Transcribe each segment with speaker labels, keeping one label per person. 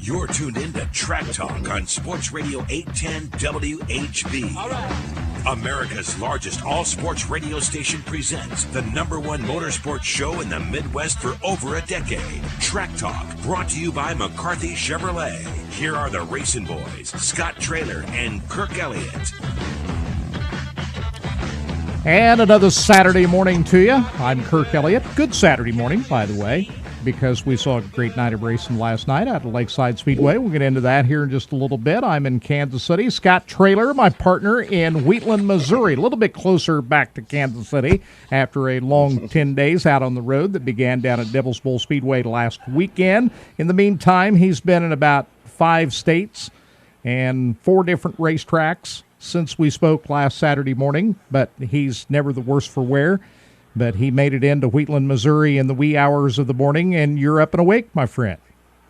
Speaker 1: You're tuned in to Track Talk on Sports Radio 810 WHB.
Speaker 2: All right.
Speaker 1: America's largest all-sports radio station presents the #1 motorsports show in the Midwest for over a decade. Track Talk, brought to you by McCarthy Chevrolet. Here are the RacinBoys, Scott Traylor and Kirk Elliott.
Speaker 3: And another Saturday morning to you. I'm Kirk Elliott. Good Saturday morning, by the way, because we saw a great night of racing last night out at Lakeside Speedway. We'll get into that here in just a little bit. I'm in Kansas City. Scott Traylor, my partner in Wheatland, Missouri. A little bit closer back to Kansas City after a long 10 days out on the road that began down at Devil's Bowl Speedway last weekend. In the meantime, he's been in about 5 states and 4 different racetracks since we spoke last Saturday morning, but he's never the worse for wear. But he made it into Wheatland, Missouri in the wee hours of the morning, and you're up and awake, my friend.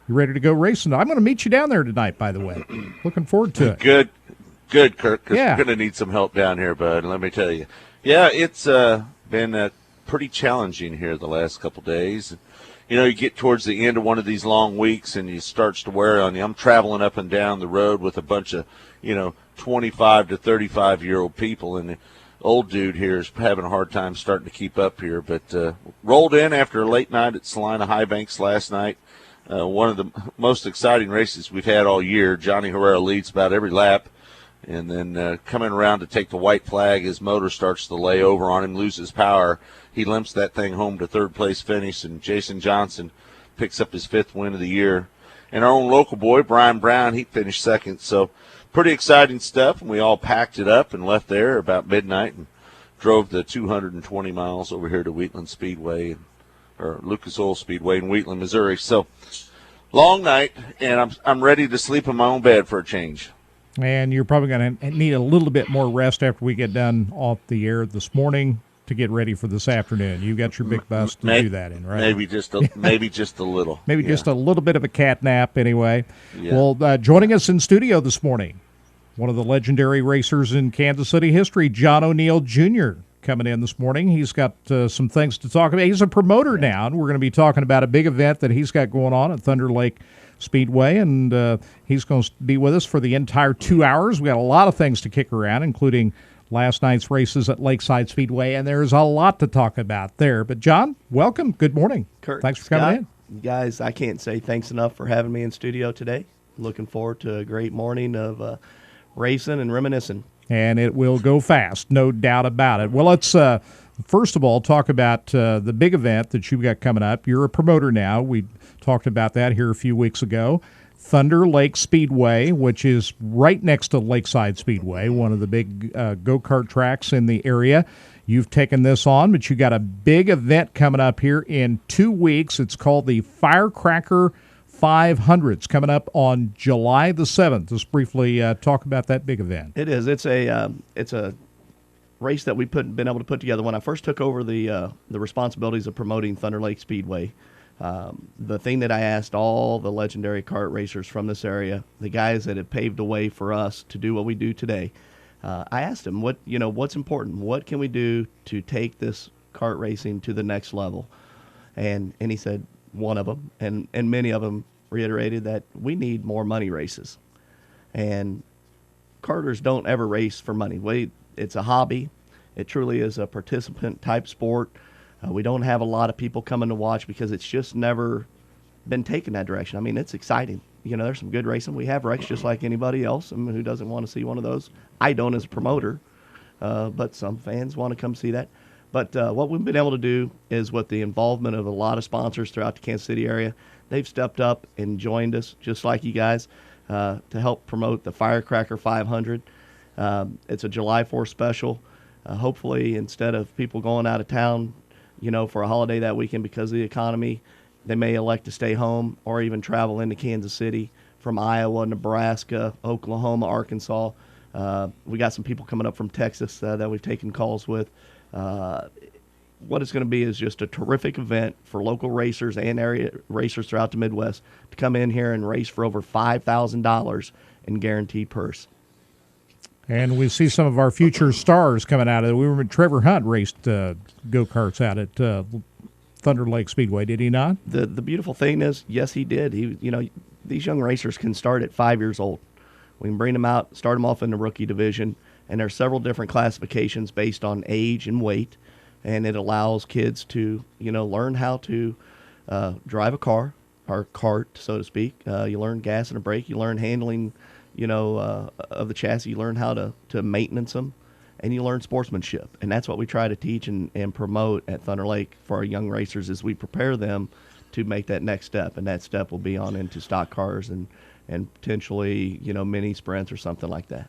Speaker 3: You ready to go racing? I'm going to meet you down there tonight, by the way. Looking forward to it.
Speaker 4: Good, Kirk, because we're going to need some help down here, bud, let me tell you. Yeah, it's been pretty challenging here the last couple days. You know, you get towards the end of one of these long weeks, and it starts to wear on you. I'm traveling up and down the road with a bunch of, 25 to 35-year-old people, and the old dude here is having a hard time starting to keep up here. But rolled in after a late night at Salina High Banks last night. One of the most exciting races we've had all year. Johnny Herrera leads about every lap. And then coming around to take the white flag, his motor starts to lay over on him, loses power. He limps that thing home to third-place finish, and Jason Johnson picks up his 5th win of the year. And our own local boy, Brian Brown, he finished 2nd. So pretty exciting stuff, and we all packed it up and left there about midnight and drove the 220 miles over here to Wheatland Speedway, or Lucas Oil Speedway in Wheatland, Missouri. So long night, and I'm ready to sleep in my own bed for a change.
Speaker 3: And you're probably going to need a little bit more rest after we get done off the air this morning to get ready for this afternoon. You got your big bus to do that in, right?
Speaker 4: Maybe just a little. Maybe just a little bit
Speaker 3: of a cat nap anyway.
Speaker 4: Yeah.
Speaker 3: Well, joining us in studio this morning, one of the legendary racers in Kansas City history, John O'Neill Jr., coming in this morning. He's got some things to talk about. He's a promoter now, and we're going to be talking about a big event that he's got going on at Thunder Lake Speedway, and he's going to be with us for the entire 2 hours. We got a lot of things to kick around, including last night's races at Lakeside Speedway, and there's a lot to talk about there. But, John, welcome. Good morning.
Speaker 5: Kurt,
Speaker 3: thanks for coming in.
Speaker 5: Guys, I can't say thanks enough for having me in studio today. Looking forward to a great morning of racing and reminiscing.
Speaker 3: And it will go fast, no doubt about it. Well, let's first of all talk about the big event that you've got coming up. You're a promoter now. We talked about that here a few weeks ago. Thunder Lake Speedway, which is right next to Lakeside Speedway, one of the big go-kart tracks in the area. You've taken this on, but you got a big event coming up here in 2 weeks. It's called the Firecracker 500. It's coming up on July the 7th. Just briefly talk about that big event.
Speaker 5: It is. It's a race that we've been able to put together. When I first took over the responsibilities of promoting Thunder Lake Speedway, the thing that I asked all the legendary kart racers from this area, the guys that have paved the way for us to do what we do today, I asked them, what's important? What can we do to take this kart racing to the next level? And he said one of them, and many of them reiterated that we need more money races. And karters don't ever race for money. It's a hobby. It truly is a participant-type sport. We don't have a lot of people coming to watch because it's just never been taken that direction. I mean, it's exciting. There's some good racing. We have wrecks just like anybody else. I mean, who doesn't want to see one of those? I don't as a promoter, but some fans want to come see that. But what we've been able to do is with the involvement of a lot of sponsors throughout the Kansas City area, they've stepped up and joined us, just like you guys, to help promote the Firecracker 500. It's a July 4th special. Hopefully, instead of people going out of town, for a holiday that weekend because of the economy, they may elect to stay home or even travel into Kansas City from Iowa, Nebraska, Oklahoma, Arkansas. We got some people coming up from Texas that we've taken calls with. What it's going to be is just a terrific event for local racers and area racers throughout the Midwest to come in here and race for over $5,000 in guaranteed purse.
Speaker 3: And we see some of our future stars coming out of it. We remember Trevor Hunt raced go-karts out at Thunder Lake Speedway, did he not?
Speaker 5: The beautiful thing is, yes, he did. these young racers can start at 5 years old. We can bring them out, start them off in the rookie division, and there are several different classifications based on age and weight, and it allows kids to, learn how to drive a car, or kart, so to speak. You learn gas and a brake. You learn handling, of the chassis. You learn how to maintenance them, and you learn sportsmanship. And that's what we try to teach and promote at Thunder Lake for our young racers as we prepare them to make that next step. And that step will be on into stock cars and potentially, mini sprints or something like that.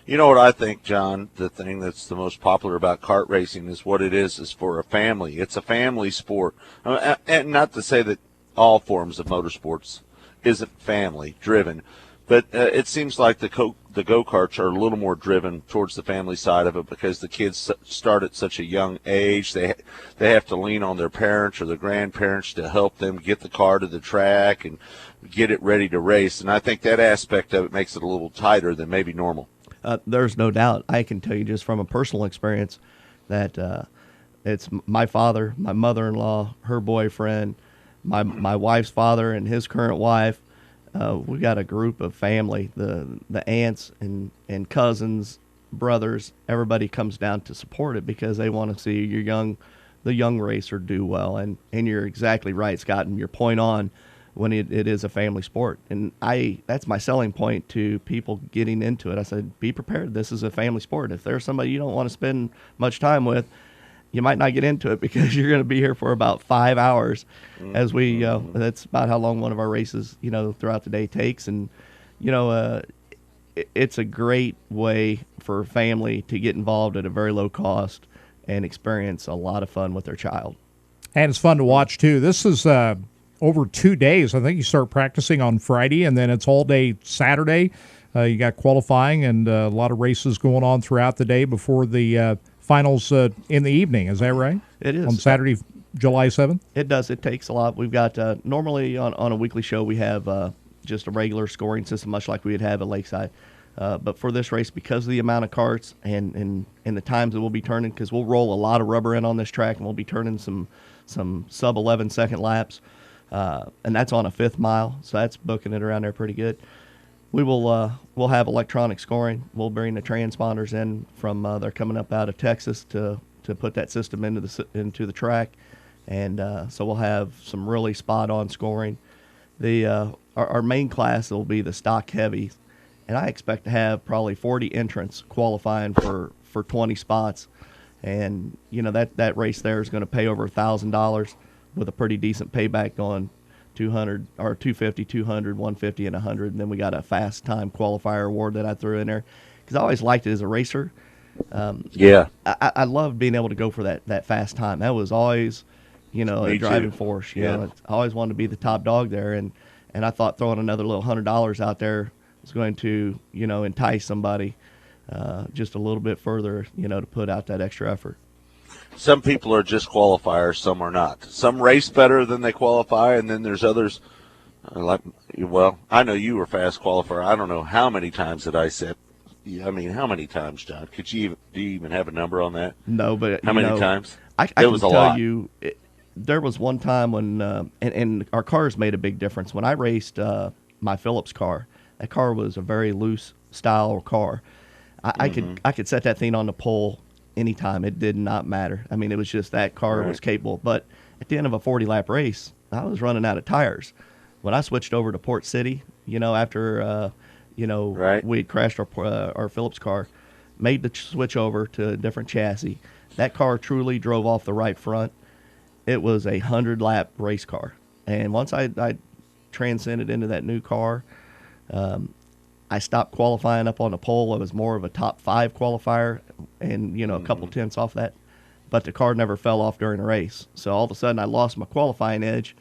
Speaker 4: You know what I think, John? The thing that's the most popular about kart racing is what it is for a family. It's a family sport. And not to say that all forms of motorsports isn't family driven, but it seems like the go-karts are a little more driven towards the family side of it because the kids start at such a young age. They have to lean on their parents or their grandparents to help them get the car to the track and get it ready to race. And I think that aspect of it makes it a little tighter than maybe normal.
Speaker 5: There's no doubt. I can tell you just from a personal experience that it's my father, my mother-in-law, her boyfriend, my wife's father and his current wife. We got a group of family, the aunts and cousins, brothers. Everybody comes down to support it because they want to see the young racer do well. And you're exactly right, Scott. And your point on when it is a family sport, and that's my selling point to people getting into it. I said, be prepared. This is a family sport. If there's somebody you don't want to spend much time with, you might not get into it because you're going to be here for about 5 hours as we, that's about how long one of our races, throughout the day takes. And, it's a great way for a family to get involved at a very low cost and experience a lot of fun with their child.
Speaker 3: And it's fun to watch, too. This is over 2 days. I think you start practicing on Friday, and then it's all day Saturday. You got qualifying and a lot of races going on throughout the day before the finals in the evening. Is that right?
Speaker 5: It is.
Speaker 3: On Saturday, July 7th?
Speaker 5: It does. It takes a lot. We've got normally on a weekly show we have just a regular scoring system, much like we would have at Lakeside. But for this race, because of the amount of karts and the times that we'll be turning, because we'll roll a lot of rubber in on this track, and we'll be turning some sub 11-second laps, and that's on a 5th mile, so that's booking it around there pretty good. We will we'll have electronic scoring. We'll bring the transponders in from they're coming up out of Texas to put that system into the track, and so we'll have some really spot on scoring. Our main class will be the stock heavies, and I expect to have probably 40 entrants qualifying for 20 spots, and that race there is going to pay over $1,000 with a pretty decent payback on 200 or 250, 200, 150, and 100. And then we got a fast time qualifier award that I threw in there because I always liked it as a racer. I love being able to go for that fast time. That was always, a driving force. I always wanted to be the top dog there, and I thought throwing another little $100 out there was going to, entice somebody just a little bit further, to put out that extra effort.
Speaker 4: Some people are just qualifiers, some are not. Some race better than they qualify, and then there's others I know you were fast qualifier. I don't know how many times that I said. I mean, how many times, John? Do you even have a number on that?
Speaker 5: No, but
Speaker 4: how many times?
Speaker 5: I can tell you, there was one time when, and our cars made a big difference. When I raced my Phillips car, that car was a very loose style car. I could set that thing on the pole anytime. It did not matter. I mean, it was just that car was capable. But at the end of a 40-lap race, I was running out of tires. When I switched over to Port City, after we had crashed our Phillips car, made the switch over to a different chassis. That car truly drove off the right front. It was a 100-lap race car. And once I transcended into that new car, I stopped qualifying up on the pole. I was more of a top 5 qualifier and, a couple tenths off that. But the car never fell off during the race. So all of a sudden I lost my qualifying edge.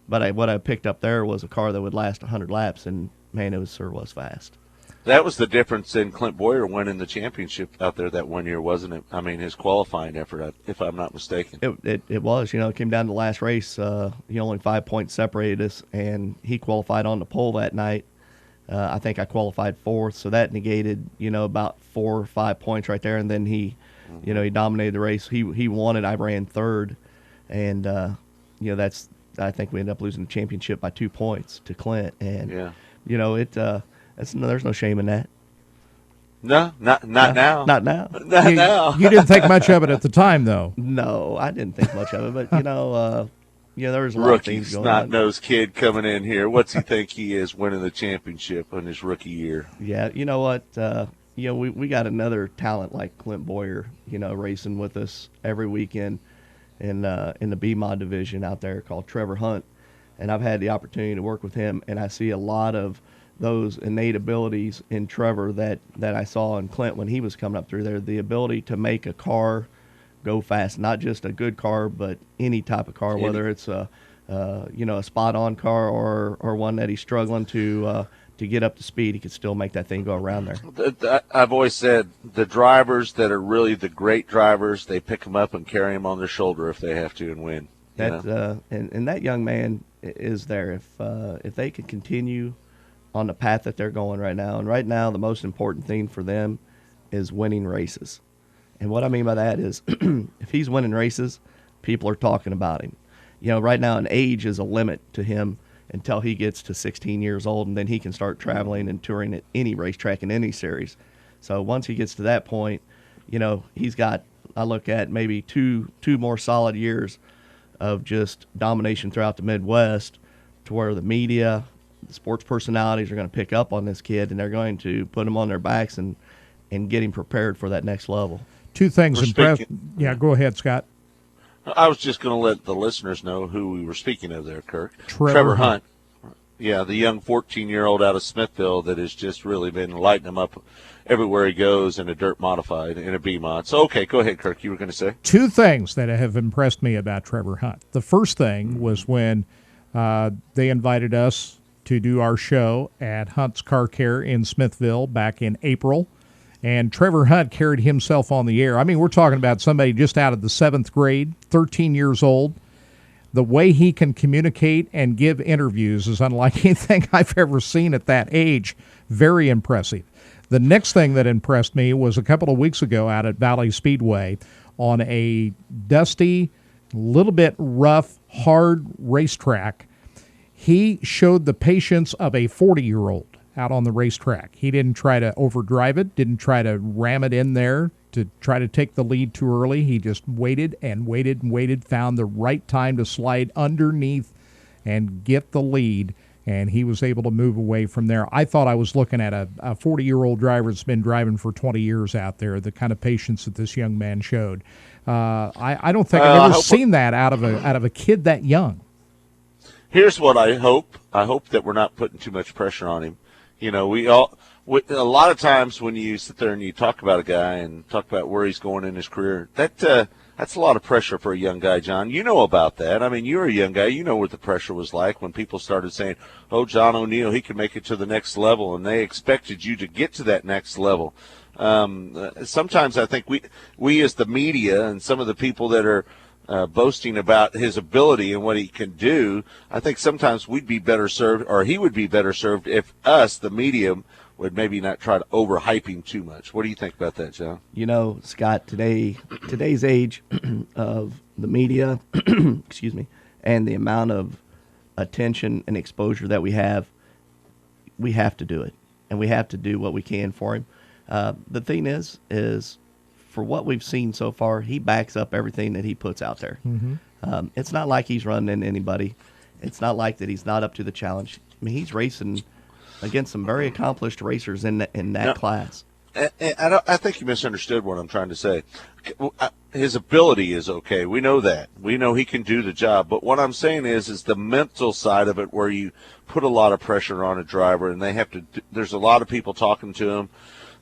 Speaker 5: But what I picked up there was a car that would last 100 laps. And, man, it was fast.
Speaker 4: That was the difference in Clint Boyer winning the championship out there that one year, wasn't it? I mean, his qualifying effort, if I'm not mistaken.
Speaker 5: It was. It came down to the last race. Only 5 points separated us, and he qualified on the pole that night. I think I qualified 4th, so that negated, about 4 or 5 points right there. And then he dominated the race. He won it. I ran 3rd, and that's I think we ended up losing the championship by 2 points to Clint. And, there's no shame in that.
Speaker 4: No, not now.
Speaker 5: Not now.
Speaker 4: Not now.
Speaker 3: You didn't think much of it at the time, though.
Speaker 5: No, I didn't think much of it. But, there was a lot of things going on.
Speaker 4: Rookie, snot-nosed kid coming in here. What's he think he is winning the championship in his rookie year?
Speaker 5: Yeah, you know what? We got another talent like Clint Boyer, racing with us every weekend in the B-Mod division out there called Trevor Hunt. And I've had the opportunity to work with him, and I see a lot of those innate abilities in Trevor that I saw in Clint when he was coming up through there. The ability to make a car go fast, not just a good car, but any type of car, whether it's a spot-on car or one that he's struggling to get up to speed, he could still make that thing go around there.
Speaker 4: I've always said the drivers that are really the great drivers, they pick them up and carry them on their shoulder if they have to and win.
Speaker 5: And that young man is there. If they can continue on the path that they're going right now, and right now the most important thing for them is winning races. And what I mean by that is if he's winning races, people are talking about him. Right now an age is a limit to him until he gets to 16 years old, and then he can start traveling and touring at any racetrack in any series. So once he gets to that point, he's got, I look at maybe two more solid years of just domination throughout the Midwest, to where the media, the sports personalities are going to pick up on this kid, and they're going to put him on their backs and get him prepared for that next level.
Speaker 3: Two things impressed. Yeah, go ahead, Scott.
Speaker 4: I was just going to let the listeners know who we were speaking of there, Kirk.
Speaker 3: Trevor Hunt.
Speaker 4: Yeah, the young 14-year-old out of Smithville that has just really been lighting him up everywhere he goes in a dirt modified, in a B-mod. So, okay, go ahead, Kirk. You were going to say?
Speaker 3: Two things that have impressed me about Trevor Hunt. The first thing was when they invited us to do our show at Hunt's Car Care in Smithville back in April. And Trevor Hunt carried himself on the air. I mean, we're talking about somebody just out of the 7th grade, 13 years old. The way he can communicate and give interviews is unlike anything I've ever seen at that age. Very impressive. The next thing that impressed me was a couple of weeks ago out at Valley Speedway on a dusty, little bit rough, hard racetrack. He showed the patience of a 40-year-old out on the racetrack. He didn't try to overdrive it, didn't try to ram it in there to try to take the lead too early. He just waited and waited and waited, found the right time to slide underneath and get the lead, and he was able to move away from there. I thought I was looking at a 40-year-old driver that's been driving for 20 years out there, the kind of patience that this young man showed. I don't think I've ever seen that out of a kid that young.
Speaker 4: Here's what I hope. I hope that we're not putting too much pressure on him. A lot of times when you sit there and you talk about a guy and talk about where he's going in his career, that's a lot of pressure for a young guy, John. You know about that. I mean, you're a young guy. You know what the pressure was like when people started saying, oh, John O'Neill, he can make it to the next level, and they expected you to get to that next level. Sometimes I think we as the media and some of the people that are boasting about his ability and what he can do, I think sometimes we'd be better served, or he would be better served, if us, the medium, would maybe not try to overhype him too much. What do you think about that, John?
Speaker 5: Scott, today's age of the media, excuse me, and the amount of attention and exposure that we have to do it, and we have to do what we can for him. The thing is for what we've seen so far, he backs up everything that he puts out there. Mm-hmm. It's not like he's running into anybody. It's not like that he's not up to the challenge. I mean, he's racing against some very accomplished racers in that class.
Speaker 4: I think you misunderstood what I'm trying to say. His ability is okay. We know that. We know he can do the job. But what I'm saying is the mental side of it, where you put a lot of pressure on a driver, and there's a lot of people talking to him.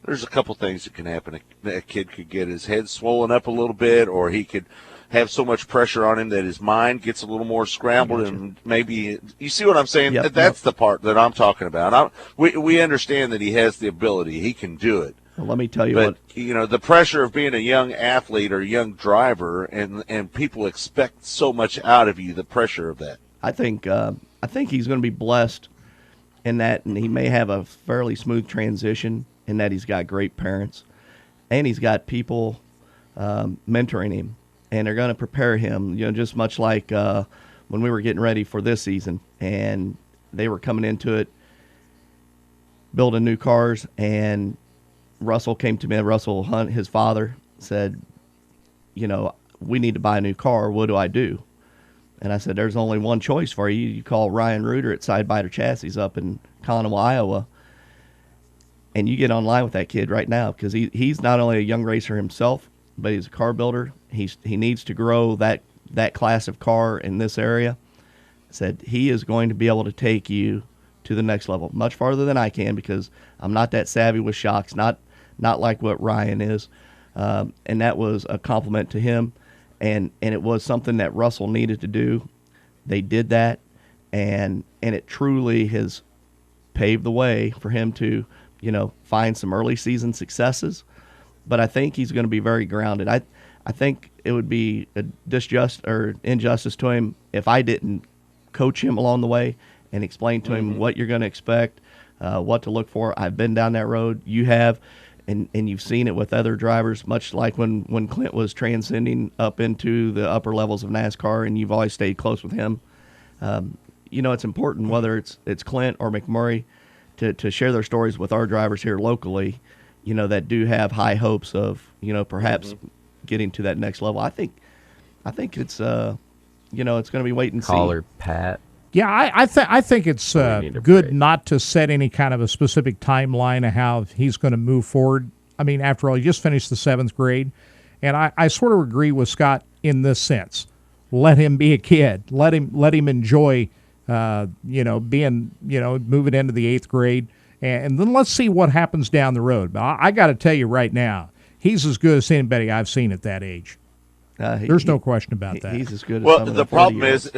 Speaker 4: There's a couple things that can happen. A kid could get his head swollen up a little bit, or he could have so much pressure on him that his mind gets a little more scrambled, and maybe you see what I'm saying.
Speaker 5: Yep,
Speaker 4: That's the part that I'm talking about. We understand that he has the ability; he can do it.
Speaker 5: Well, let me tell you
Speaker 4: what. The pressure of being a young athlete or a young driver, and people expect so much out of you. The pressure of that.
Speaker 5: I think he's going to be blessed in that, and he may have a fairly smooth transition in that he's got great parents, and he's got people mentoring him, and they're going to prepare him. Just much like when we were getting ready for this season, and they were coming into it, building new cars, and Russell came to me. Russell Hunt, his father, said, we need to buy a new car. What do I do? And I said, there's only one choice for you. You call Ryan Reuter at Sidebiter Chassis up in Conoway, Iowa, and you get online with that kid right now, because he's not only a young racer himself, but he's a car builder. He needs to grow that class of car in this area. I said he is going to be able to take you to the next level, much farther than I can, because I'm not that savvy with shocks, not like what Ryan is. And that was a compliment to him, and it was something that Russell needed to do. They did that, and it truly has paved the way for him to, find some early season successes. But I think he's going to be very grounded. I think it would be a injustice to him if I didn't coach him along the way and explain to him what you're going to expect, what to look for. I've been down that road. You have, and you've seen it with other drivers, much like when Clint was transcending up into the upper levels of NASCAR, and you've always stayed close with him. It's important, whether it's Clint or McMurray, to share their stories with our drivers here locally, that do have high hopes of, perhaps getting to that next level. I think it's, it's going to be wait and see.
Speaker 2: Caller Pat.
Speaker 3: Yeah, I think it's good not to set any kind of a specific timeline of how he's going to move forward. I mean, after all, he just finished the 7th grade, and I sort of agree with Scott in this sense. Let him be a kid. Let him enjoy, being, moving into the 8th grade, and then let's see what happens down the road. But I got to tell you right now, he's as good as anybody I've seen at that age. There's no question about that.
Speaker 5: He's as good as
Speaker 4: well, the problem is.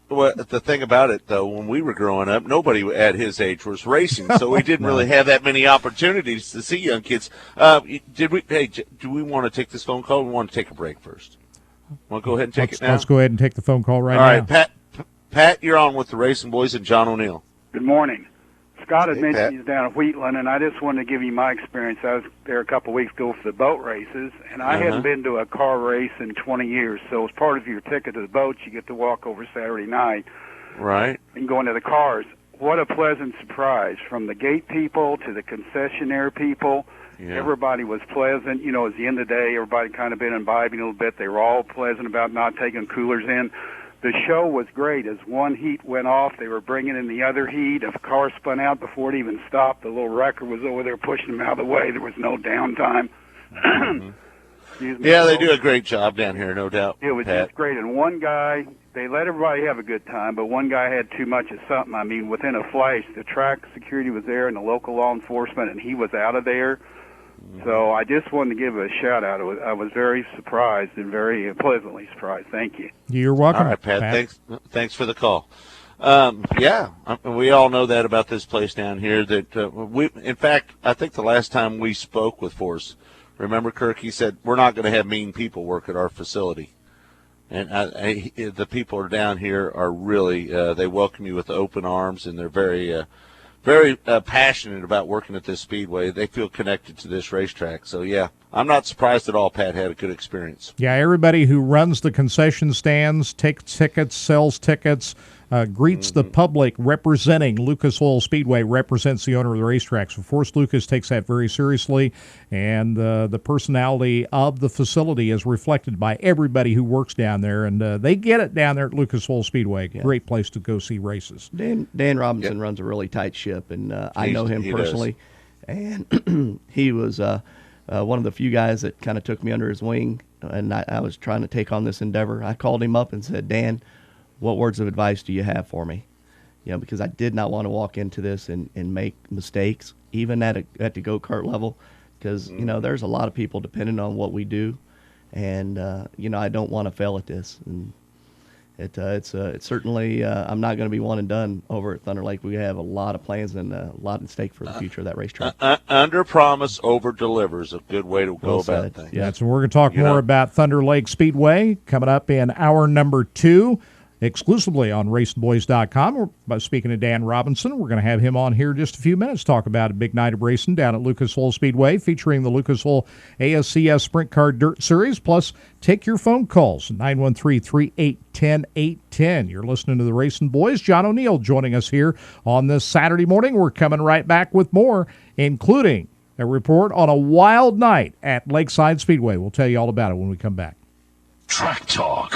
Speaker 4: Well, the thing about it, though, when we were growing up, nobody at his age was racing, so we didn't really have that many opportunities to see young kids. Do we want to take this phone call? Or we want to take a break first? Want to go ahead and take it now?
Speaker 3: Let's go ahead and take the phone call right now.
Speaker 4: All right, Pat, you're on with the RacinBoys and John O'Neill.
Speaker 6: Good morning. Scott had mentioned he's down at Wheatland, and I just wanted to give you my experience. I was there a couple of weeks ago for the boat races, and I hadn't been to a car race in 20 years. So as part of your ticket to the boats, you get to walk over Saturday night.
Speaker 4: Right.
Speaker 6: And go into the cars. What a pleasant surprise. From the gate people to the concessionaire people, everybody was pleasant. At the end of the day, everybody kind of been imbibing a little bit. They were all pleasant about not taking coolers in. The show was great. As one heat went off, they were bringing in the other heat. If a car spun out before it even stopped, the little wrecker was over there pushing them out of the way. There was no downtime.
Speaker 4: Yeah, they do a great job down here, no doubt.
Speaker 6: It was just great. And one guy, they let everybody have a good time, but one guy had too much of something. I mean, within a flash, the track security was there and the local law enforcement, and he was out of there. So I just wanted to give a shout-out. I was very surprised and very pleasantly surprised. Thank you.
Speaker 3: You're welcome.
Speaker 4: All right, Pat. Thanks for the call. We all know that about this place down here. In fact, I think the last time we spoke with Force, remember, Kirk, he said, we're not going to have mean people work at our facility. And the people down here are really, they welcome you with open arms, and they're very passionate about working at this speedway. They feel connected to this racetrack. So, yeah, I'm not surprised at all Pat had a good experience.
Speaker 3: Yeah, everybody who runs the concession stands, takes tickets, sells tickets, greets the public representing Lucas Oil Speedway, represents the owner of the racetrack. So Forrest Lucas takes that very seriously, and the personality of the facility is reflected by everybody who works down there, and they get it down there at Lucas Oil Speedway. Yeah. Great place to go see races.
Speaker 5: Dan Robinson runs a really tight ship, and I know him personally, and he was one of the few guys that kind of took me under his wing, and I was trying to take on this endeavor. I called him up and said, Dan, what words of advice do you have for me? Because I did not want to walk into this and make mistakes, even at the go-kart level, because, there's a lot of people depending on what we do, and, I don't want to fail at this. And it's certainly, I'm not going to be one and done over at Thunder Lake. We have a lot of plans and a lot at stake for the future of that racetrack.
Speaker 4: Under promise, over deliver is a good way to go about things.
Speaker 3: Yeah, so we're going to talk more about Thunder Lake Speedway coming up in hour number 2. exclusively on RacinBoys.com. We're speaking to Dan Robinson. We're going to have him on here in just a few minutes, talk about a big night of racing down at Lucas Oil Speedway, featuring the Lucas Oil ASCS Sprint Car Dirt Series. Plus, take your phone calls, 913-381-0810. You're listening to the Racing Boys. John O'Neill joining us here on this Saturday morning. We're coming right back with more, including a report on a wild night at Lakeside Speedway. We'll tell you all about it when we come back.
Speaker 1: Track Talk